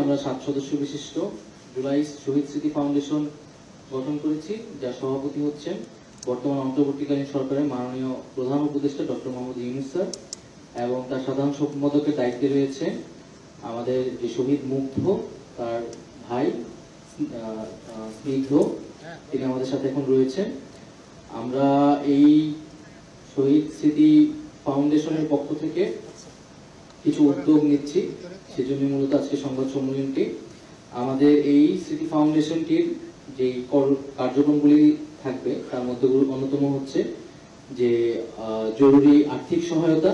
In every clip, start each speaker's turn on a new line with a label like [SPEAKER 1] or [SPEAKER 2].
[SPEAKER 1] আমরা 7 সদস্য বিশিষ্ট জুলাই শহীদ স্মৃতি ফাউন্ডেশন গঠন করেছি, যার সভাপতি হচ্ছেন বর্তমান অন্তর্বর্তীকালীন সরকারের মাননীয় প্রধান উপদেষ্টা ডক্টর মোহাম্মদ ইউনূস স্যার, এবং তার সাধারণ সম্পাদকের দায়িত্বে রয়েছে আমাদের যে শহীদ মুগ্ধ, তার ভাই স্নিগ্ধ, তিনি আমাদের সাথে এখন রয়েছেন। আমরা এই শহীদ স্মৃতি ফাউন্ডেশনের পক্ষ থেকে কিছু উদ্যোগ নিচ্ছি, সেজন্য মূলত আজকে সংবাদ সম্মেলনটি। আমাদের এই স্মৃতি ফাউন্ডেশনটির যে কার্যক্রমগুলি থাকবে তার মধ্যে অন্যতম হচ্ছে যে জরুরি আর্থিক সহায়তা,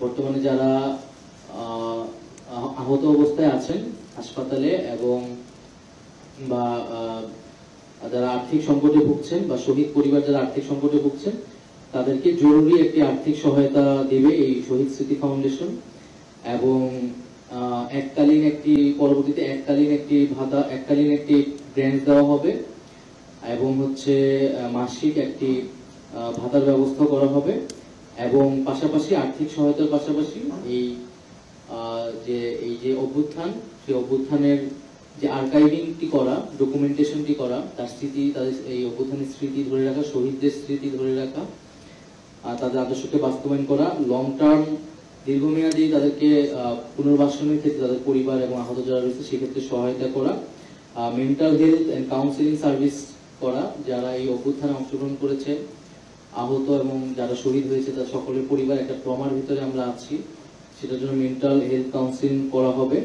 [SPEAKER 1] বর্তমানে যারা আহত অবস্থায় আছেন হাসপাতালে এবং বা যারা আর্থিক সংকটে ভুগছেন বা শহীদ পরিবার যারা আর্থিক সংকটে ভুগছেন তাদেরকে জরুরি একটি আর্থিক সহায়তা দেবে এই শহীদ স্মৃতি ফাউন্ডেশন, এবং পরবর্তীতে এককালীন একটি ভাতা, এককালীন একটি গ্র্যান্ট দেওয়া হবে, এবং হচ্ছে মাসিক একটি ভাতার ব্যবস্থা করা হবে, এবং পাশাপাশি আর্থিক সহায়তার পাশাপাশি এই যে অভ্যুত্থান, সেই অভ্যুত্থানের যে আর্কাইভিংটি করা, ডকুমেন্টেশনটি করা, তার স্মৃতি, তাদের এই অভ্যুত্থানের স্মৃতি ধরে রাখা, শহীদদের স্মৃতি ধরে রাখা, তাদের আদর্শকে বাস্তবায়ন করা, লং টার্ম দীর্ঘমেয়াদী তাদেরকে পুনর্বাসনের ক্ষেত্রে তাদের পরিবার এবং আহত যারা রয়েছে সেক্ষেত্রে সহায়তা করা, mental health and counselling service করা, যারা এই অভ্যুত্থানে অংশগ্রহণ করেছে, আহত এবং যারা শহীদ হয়েছে তার সকলের পরিবার একটা ট্রমার ভিতরে আমরা আছি, সেটার জন্য মেন্টাল হেলথ কাউন্সিলিং করা হবে,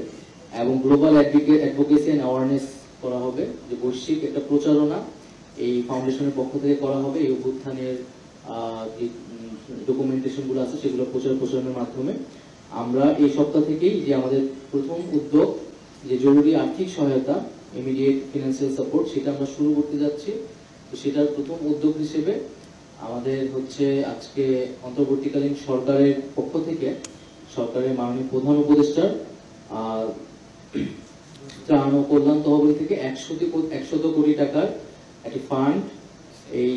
[SPEAKER 1] এবং গ্লোবাল অ্যাডভোকেসি এন্ড অ্যাওয়ারনেস করা হবে, যে বৈশ্বিক একটা প্রচারণা এই ফাউন্ডেশনের পক্ষ থেকে করা হবে এই অভ্যুত্থানের যে ডকুমেন্টেশন গুলো আছে সেগুলো প্রচারের মাধ্যমে। আমরা এই সপ্তাহ থেকেই যে আমাদের প্রথম উদ্যোগ যে জরুরি আর্থিক সহায়তা, ইমিডিয়েট ফিনান্সিয়াল সাপোর্ট, সেটা আমরা শুরু করতে যাচ্ছি। তো সেটার প্রথম উদ্যোগ হিসেবে আমাদের হচ্ছে আজকে অন্তর্বর্তীকালীন সরকারের পক্ষ থেকে সরকারের মাননীয় প্রধান উপদেষ্টার ত্রাণ ও কল্যাণ তহবিল থেকে 100 কোটি টাকার একটি ফান্ড এই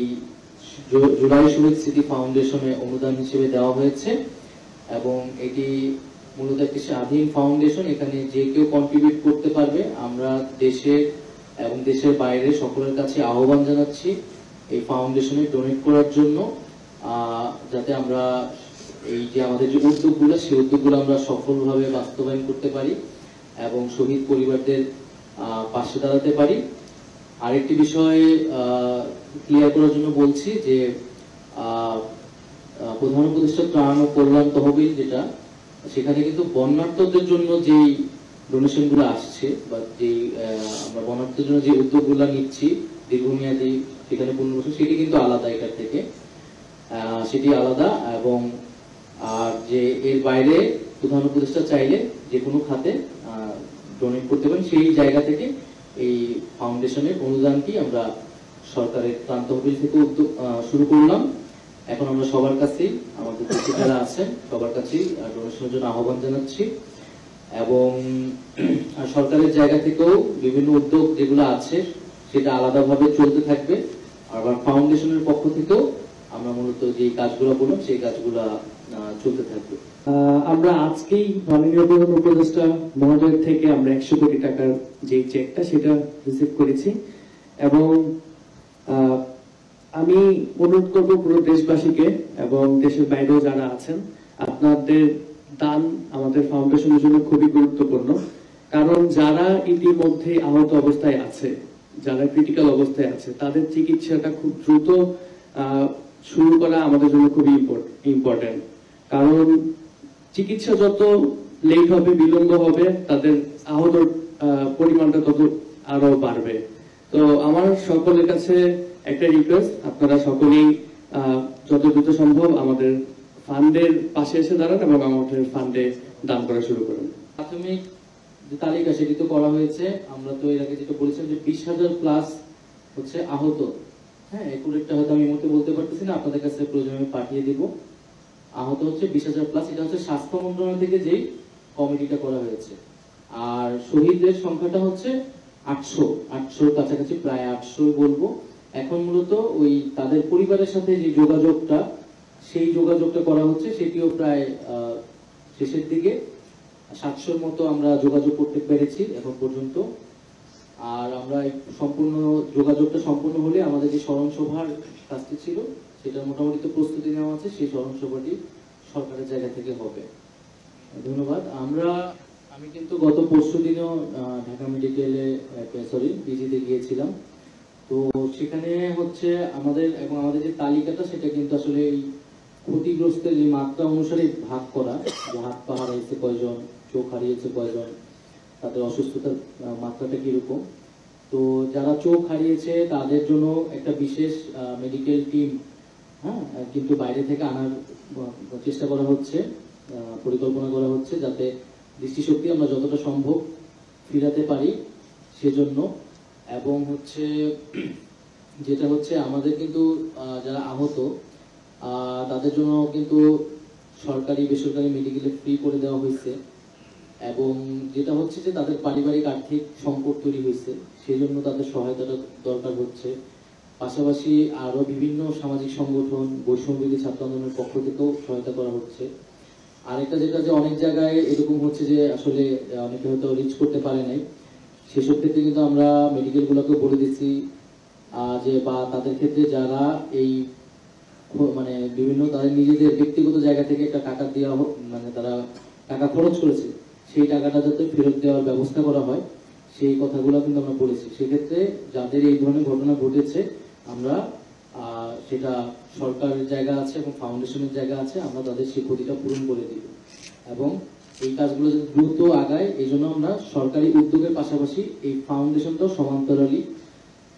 [SPEAKER 1] জুলাই শহীদ স্মৃতি ফাউন্ডেশনে অনুদান হিসেবে দেওয়া হয়েছে, এবং এটি মূলত একটি স্বাধীন ফাউন্ডেশন, এখানে যে কেউ কন্ট্রিবিউট করতে পারবে। আমরা দেশে এবং দেশের বাইরে সকলের কাছে আহ্বান জানাচ্ছি এই ফাউন্ডেশনে ডোনেট করার জন্য, যাতে আমরা এই যে আমাদের যে উদ্যোগগুলো সেই উদ্যোগগুলো আমরা সফলভাবে বাস্তবায়ন করতে পারি এবং শহীদ পরিবারদের পাশে দাঁড়াতে পারি। আরেকটি বিষয় ক্লিয়ার করার জন্য বলছি যে প্রধান উপদেষ্টা ত্রাণ ও কল্যাণ তহবিল যেটা, সেখানে কিন্তু বন্যার্তদের জন্য যেই ডোনেশন গুলো আসছে বা যেই আমরা বন্যার্তদের জন্য যে উদ্যোগগুলো নিচ্ছি দীর্ঘমেয়াদী সেখানে পুনর্বাসন, সেটি কিন্তু আলাদা, এটার থেকে সেটি আলাদা। এবং যে এর বাইরে প্রধান উপদেষ্টা চাইলে যে কোনো খাতে ডোনেট করতে পারেন, সেই জায়গা থেকে এই ফাউন্ডেশনের অনুদানটি আমরা সরকারের ত্রাণ তহবিল থেকে উদ্যোগ শুরু করলাম। এখন আমরা সবার কাছেই, আমাদের যারা আছেন সবার কাছেই ডোনেশনের জন্য আহ্বান জানাচ্ছি, এবং সরকারের জায়গা থেকেও বিভিন্ন উদ্যোগ যেগুলো আছে সেটা আলাদাভাবে চলতে থাকবে। আবার ফাউন্ডেশনের পক্ষ থেকেও আমরা মূলত যে কাজগুলো বললাম সেই কাজগুলো চলতে থাকবে।
[SPEAKER 2] আমরা আজকেই মাননীয় প্রধান উপদেষ্টা মহোদয়ের থেকে আমরা 100 কোটি টাকার যে চেকটা সেটা রিসিভ করেছি, এবং আমি অনুরোধ করব পুরো দেশবাসীকে এবং দেশের বাইরেও যারা আছেন, আপনাদের দান আমাদের ফাউন্ডেশনের জন্য খুবই গুরুত্বপূর্ণ। কারণ যারা ইতিমধ্যে আহত অবস্থায় আছে, যারা ক্রিটিক্যাল অবস্থায় আছে, তাদের চিকিৎসাটা খুব দ্রুত শুরু করা আমাদের জন্য খুবই ইম্পর্টেন্ট। কারণ চিকিৎসা যত লেট হবে, বিলম্ব হবে, তাদের আহত পরিমাণটা তত আরো বাড়বে। তো আমার সকলের কাছে একটা রিকোয়েস্ট, আপনারা সকলেই যত দ্রুত সম্ভব আমাদের ফান্ডের পাশে এসে দাঁড়ান এবং আমাদের ফান্ডে দান করা শুরু করুন।
[SPEAKER 1] প্রাথমিক যে তালিকা সেটি তো করা হয়েছে, আমরা তো এর আগে যেটা বলেছিলাম যে 20,000 প্লাস হচ্ছে আহত। হ্যাঁ, একুরেটটা হয়তো আমি এই মুহূর্তে বলতে পারতেছি না, আপনাদের কাছে প্রয়োজনে আমি পাঠিয়ে দিব। আহত হচ্ছে 20,000 প্লাস, এটা হচ্ছে স্বাস্থ্য মন্ত্রণালয় থেকে যেই কমিটিটা করা হয়েছে। আর শহীদদের সংখ্যাটা হচ্ছে 800 কাছাকাছি, প্রায় 800 বলবো। এখন মূলত ওই তাদের পরিবারের সাথে যে যোগাযোগটা, সেই যোগাযোগটা করা হচ্ছে, সেটিও প্রায় শেষের দিকে। 700-র মতো আমরা যোগাযোগ করতে পেরেছি এখন পর্যন্ত। আর আমরা এই সম্পূর্ণ যোগাযোগটা সম্পূর্ণ হলে আমাদের যে স্মরণ সভার কাজটি ছিল সেটা মোটামুটি তো প্রস্তুতি নেওয়া আছে, সেই স্মরণ সভাটি সরকারের জায়গা থেকে হবে। ধন্যবাদ। আমি কিন্তু গত পরশু দিনও ঢাকা মেডিকেলে পিজিতে গিয়েছিলাম। তো সেখানে হচ্ছে আমাদের যে তালিকাটা সেটা কিন্তু আসলে এই ক্ষতিগ্রস্তের যে মাত্রা অনুসারে ভাগ করা, যে হাত পা হারিয়েছে কয়জন, চোখ হারিয়েছে কয়জন, তাদের অসুস্থতার মাত্রাটা কিরকম। তো যারা চোখ হারিয়েছে তাদের জন্য একটা বিশেষ মেডিকেল টিম কিন্তু বাইরে থেকে আনার চেষ্টা করা হচ্ছে, পরিকল্পনা করা হচ্ছে, যাতে দৃষ্টিশক্তি আমরা যতটা সম্ভব ফিরাতে পারি সেজন্য। এবং হচ্ছে যেটা হচ্ছে আমাদের কিন্তু যারা আহত তাদের জন্য কিন্তু সরকারি বেসরকারি মেডিকেলে ফ্রি করে দেওয়া হয়েছে। এবং যেটা হচ্ছে যে তাদের পারিবারিক আর্থিক সংকট তৈরি হয়েছে, সেই জন্য তাদের সহায়তাটা দরকার হচ্ছে। পাশাপাশি আরো বিভিন্ন সামাজিক সংগঠন, বৈষম্যবিরোধী ছাত্র আন্দোলনের পক্ষ থেকেও সহায়তা করা হচ্ছে। আরেকটা যেটা যে অনেক জায়গায় এরকম হচ্ছে যে আসলে অনেকে হয়তো রিচ করতে পারে নাই, সেসব ক্ষেত্রে কিন্তু আমরা মেডিকেল গুলোকে বলে দিচ্ছি যে বা তাদের ক্ষেত্রে যারা এই মানে বিভিন্ন তাদের নিজেদের ব্যক্তিগত জায়গা থেকে একটা টাকা দেওয়া মানে তারা টাকা খরচ করেছে, সেই টাকাটা যাতে ফেরত দেওয়ার ব্যবস্থা করা হয়, সেই কথাগুলো কিন্তু আমরা বলেছি। সেক্ষেত্রে যাদের এই ধরনের ঘটনা ঘটেছে আমরা সেটা সরকারের জায়গা আছে এবং ফাউন্ডেশনের জায়গা আছে, আমরা তাদের সেই ক্ষতিটা পূরণ করে দিব। এবং এই কাজগুলো যদি দ্রুত আগায়, এই জন্য আমরা সরকারি উদ্যোগের পাশাপাশি এই ফাউন্ডেশনটাও সমান্তরালি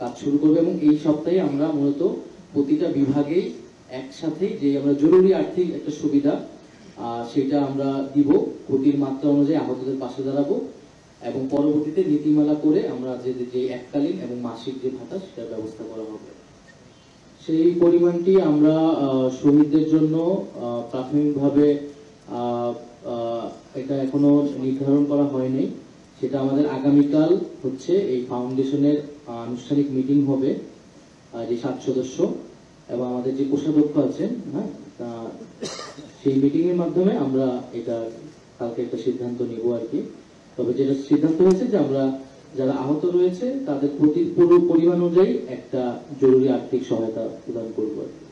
[SPEAKER 1] কাজ শুরু করবে। এবং এই সপ্তাহে আমরা মূলত প্রতিটা বিভাগেই একসাথে যে আমরা জরুরি আর্থিক একটা সুবিধা সেটা আমরা দিব, ক্ষতির মাত্রা অনুযায়ী আহতদের পাশে দাঁড়াবো। এবং পরবর্তীতে নীতিমালা করে আমরা যে এককালীন এবং মাসিক যে ভাতা সেটার ব্যবস্থা করা হবে। সেই পরিমাণটি আমরা শহীদদের জন্য প্রাথমিকভাবে এটা এখনো নির্ধারণ করা হয়নি। সেটা আমাদের আগামীকাল হচ্ছে এই ফাউন্ডেশনের আনুষ্ঠানিক মিটিং হবে, যে 7 সদস্য এবং আমাদের যে কোষাধ্যক্ষ আছেন, সেই মিটিং এর মাধ্যমে আমরা এটা কালকে একটা সিদ্ধান্ত নিব আর কি। তবে যেটা সিদ্ধান্ত হয়েছে যে আমরা যারা আহত রয়েছে তাদের ক্ষতির পুরো পরিমাণ অনুযায়ী একটা জরুরি আর্থিক সহায়তা প্রদান করবো আর কি।